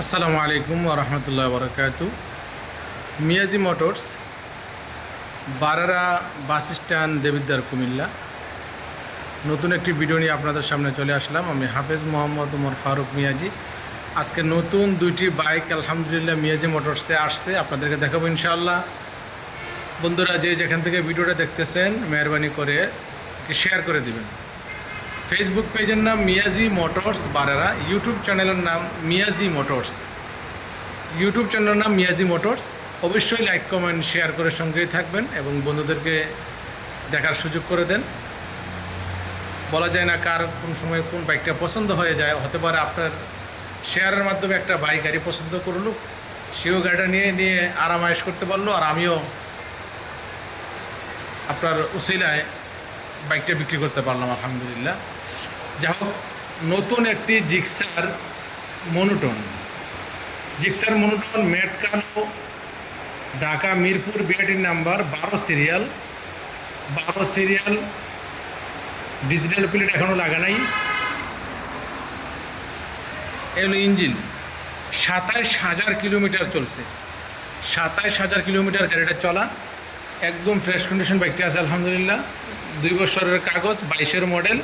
আসসালামু আলাইকুম ওরহমতুল্লাহ বরকাতু। Miaji motors, Barara bus stand, Debidwar, Comilla. নতুন একটি ভিডিও নিয়ে আপনাদের সামনে চলে আসলাম। আমি হাফেজ মোহাম্মদ উমর ফারুক মিয়াজি। আজকে নতুন দুইটি বাইক আলহামদুলিল্লাহ মিয়াজি মোটরসে আসছে, আপনাদেরকে দেখাবো ইনশাআল্লাহ। বন্ধুরা যে যেখান থেকে ভিডিওটা দেখতেছেন মেহরবানি করে শেয়ার করে দিবেন। ফেসবুক পেজের নাম মিয়াজি মোটরস বারারা, ইউটিউব চ্যানেলের নাম মিয়াজি মোটরস, ইউটিউব চ্যানেলের নাম মিয়াজি মোটরস। অবশ্যই লাইক কমেন্ট শেয়ার করে সঙ্গেই থাকবেন এবং বন্ধুদেরকে দেখার সুযোগ করে দেন। বলা যায় না কার কোন সময় কোন বাইকটা পছন্দ হয়ে যায়, হতে পারে আপনার শেয়ারের মাধ্যমে একটা বাইক গাড়ি পছন্দ করলো, সেও গাড়িটা নিয়ে নিয়ে আরামায়েশ করতে পারলো, আর আমিও আপনার উসিলায় বাইকটা বিক্রি করতে পারলাম আলহামদুলিল্লাহ। যাই হোক, নতুন একটি Gixxer monotone, Gixxer monotone matte কালো, ঢাকা মিরপুর বিআরটির নাম্বার 12 সিরিয়াল ডিজিটাল প্লেট এখনও লাগা নাই। এলো ইঞ্জিন, 27,000 কিলোমিটার চলছে, 27,000 কিলোমিটার গাড়িটা চলা, একদম ফ্রেশ কন্ডিশন বাইকটি আছে আলহামদুলিল্লাহ। 2 বছরের কাগজ, 22-এর মডেল।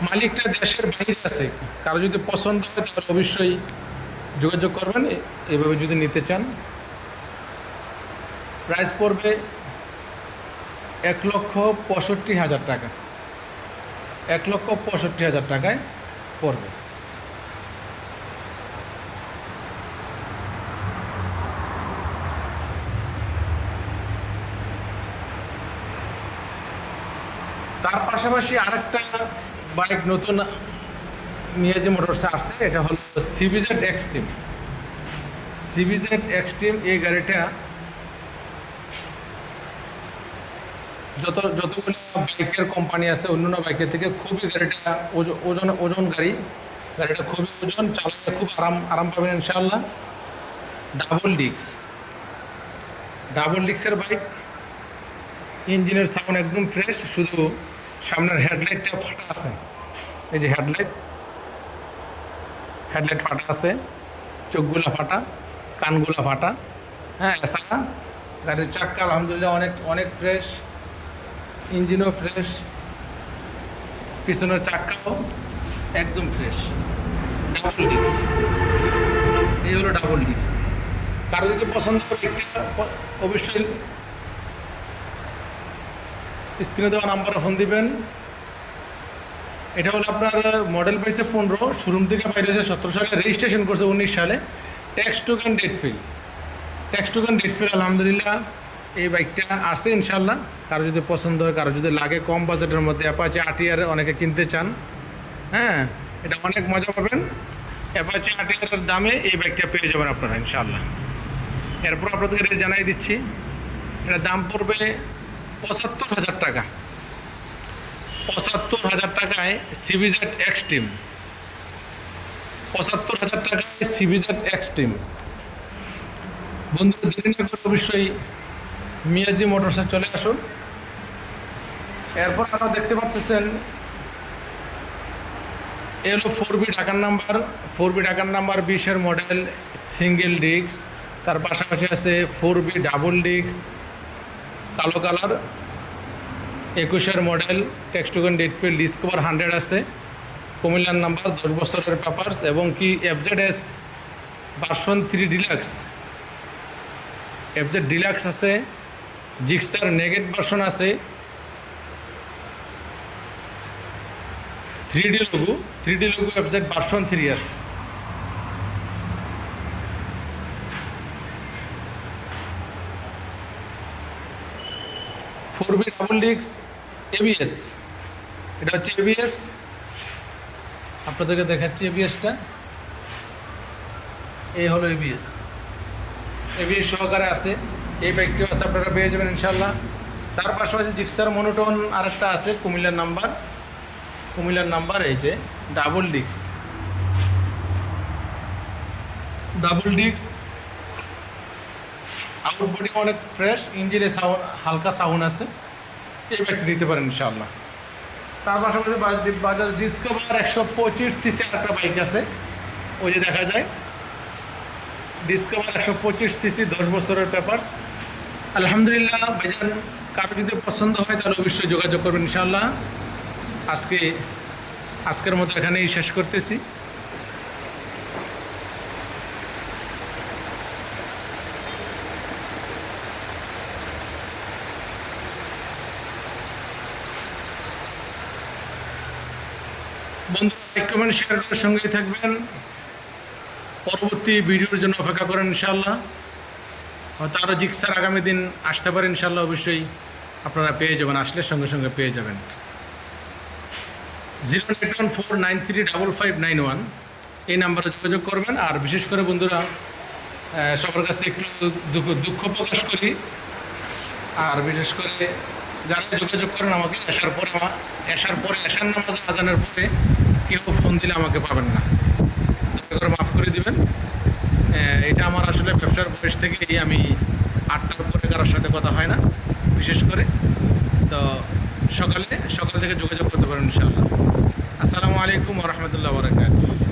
মালিকটা দেশের বাইরে আছে, কারো যদি পছন্দ হয় তাহলে অবশ্যই যোগাযোগ করবেন এভাবে যদি নিতে চান। প্রাইস পড়বে 1,65,000 টাকা, 1,65,000 টাকায় পড়বে। তার পাশাপাশি আরেকটা বাইক নতুন মিয়াজি মোটরসে আসছে, এটা হলো সিবিজেড এক্সট্রিম। সিবিজেড এক্সট্রিম এই গাড়িটা যতগুলো বাইকের কোম্পানি আছে অন্যান্য বাইকের থেকে খুবই গাড়িটা ওজন গাড়ি, গাড়িটা খুবই ওজন, চালাতে খুব আরাম পাবেন ইনশাআল্লাহ। ডাবল ডিক্সের বাইক, ইঞ্জিনের সাউন্ড একদম ফ্রেশ, শুধু সামনের হেডলাইটটা ফাটা আছে। এই যে হেডলাইট ফাটা আছে, চোখগুলা ফাটা, কানগুলা ফাটা। হ্যাঁ, এছাড়া গাড়ির চাক্কা আলহামদুলিল্লাহ অনেক অনেক ফ্রেশ, ইঞ্জিনও ফ্রেশ, পিছনের চাক্কাও একদম ফ্রেশ। ডাবল ডিক্স, এই হলো ডাবল ডিক্স। কারো যদি পছন্দ হয় একটা অবশ্যই স্ক্রিনে দেওয়া নাম্বারে ফোন দিবেন। এটা হলো আপনার মডেল পাইছে 15, শোরুম থেকে বাইরে হয়েছে 17 সালে, রেজিস্ট্রেশন করছে 19 সালে। ট্যাক্স টোকেন ডেট ফিল আলহামদুলিল্লাহ। এই বাইকটা আসছে ইনশাল্লাহ, কারো যদি পছন্দ হয়, কারো যদি লাগে, কম বাজেটের মধ্যে অ্যাপাচি আরটিআর অনেকে কিনতে চান। হ্যাঁ, এটা অনেক মজা পাবেন। অ্যাপাচি আরটিআরের দামে এই বাইকটা পেয়ে যাবেন আপনারা ইনশাল্লাহ। এরপর আপনাদেরকে রেট জানাই দিচ্ছি, এটা দাম পড়বে 75,000 টাকা। 75,000 টাকায় সিবিজেড এক্সট্রিম, 75,000 টাকায় সিবিজেড এক্সট্রিম। বন্ধুরা দেরি না করে অবশ্যই মিয়াজি মোটরসে চলে আসুন। এরপর আপনারা দেখতে পাচ্ছেন এলো 4B ঢাকার নাম্বার 20-এর মডেল, সিঙ্গেল ডিস্ক। তার পাশাপাশি আছে 4B ডাবল ডিস্ক, কালো কালার, 21-এর model, tax token date fill, Discover 100 আছে, কুমিল্লার নাম্বার, 10 বছরের পেপারস, এবং কি FZ version 3 deluxe, FZ deluxe আছে, জিক্সার নেগেট ভার্সন আছে, 3D লোগো এফজেড ভার্সন 3 আছে। Four B double disc, ABS, এটা হচ্ছে এবিএস, আপনাদেরকে দেখাচ্ছি এবিএসটা। এই হলো এবিএস সহকারে আছে, এই বাইকটিও আছে, আপনারা পেয়ে যাবেন ইনশাল্লাহ। তার পাশাপাশি জিক্সার মনোটন আরেকটা আছে, কুমিল্লার নাম্বার, এই যে ডাবল ডিস্ক, আউটবডি অনেক ফ্রেশ, ইঞ্জিনে হালকা সাউন্ড আছে। এই বাইকটি নিতে পারেন ইনশাআল্লাহ। তার পাশাপাশি বাজাজ ডিসকভার 125 সিসি একটা বাইক আছে, ওই যে দেখা যায় ডিসকভার 125 সিসি, 10 বছরের পেপারস। আলহামদুলিল্লাহ ভাইজান, কারো যদি পছন্দ হয় তাহলে অবশ্যই যোগাযোগ করবেন ইনশাআল্লাহ। আজকের মতো এখানেই শেষ করতেছি। বন্ধুরা, লাইক কমেন্ট শেয়ার করে সঙ্গেই থাকবেন। পরবর্তী ভিডিওর জন্য অপেক্ষা করেন ইনশাআল্লাহ। হয়তো আরও জিক্সার আগামী দিন আসতে পারে ইনশাআল্লাহ, অবশ্যই আপনারা পেয়ে যাবেন, আসলে সঙ্গে সঙ্গে পেয়ে যাবেন। 08149355591 এই নাম্বারে যোগাযোগ করবেন। আর বিশেষ করে বন্ধুরা, সবার কাছে একটু দুঃখ প্রকাশ করি, আর বিশেষ করে যারা যোগাযোগ করেন আমাকে আসার নামাজ আজানের পরে কেউ ফোন দিলে আমাকে পাবেন না, দয়া করে মাফ করে দিবেন। এটা আমার আসলে ব্যবসার বয়স থেকেই আমি 8টার পরে কারোর সাথে কথা হয় না, বিশেষ করে তো সকাল থেকে যোগাযোগ করতে পারেন ইনশাআল্লাহ। আসসালামু আলাইকুম ওয়া রাহমাতুল্লাহি ওয়া বারাকাতুহু।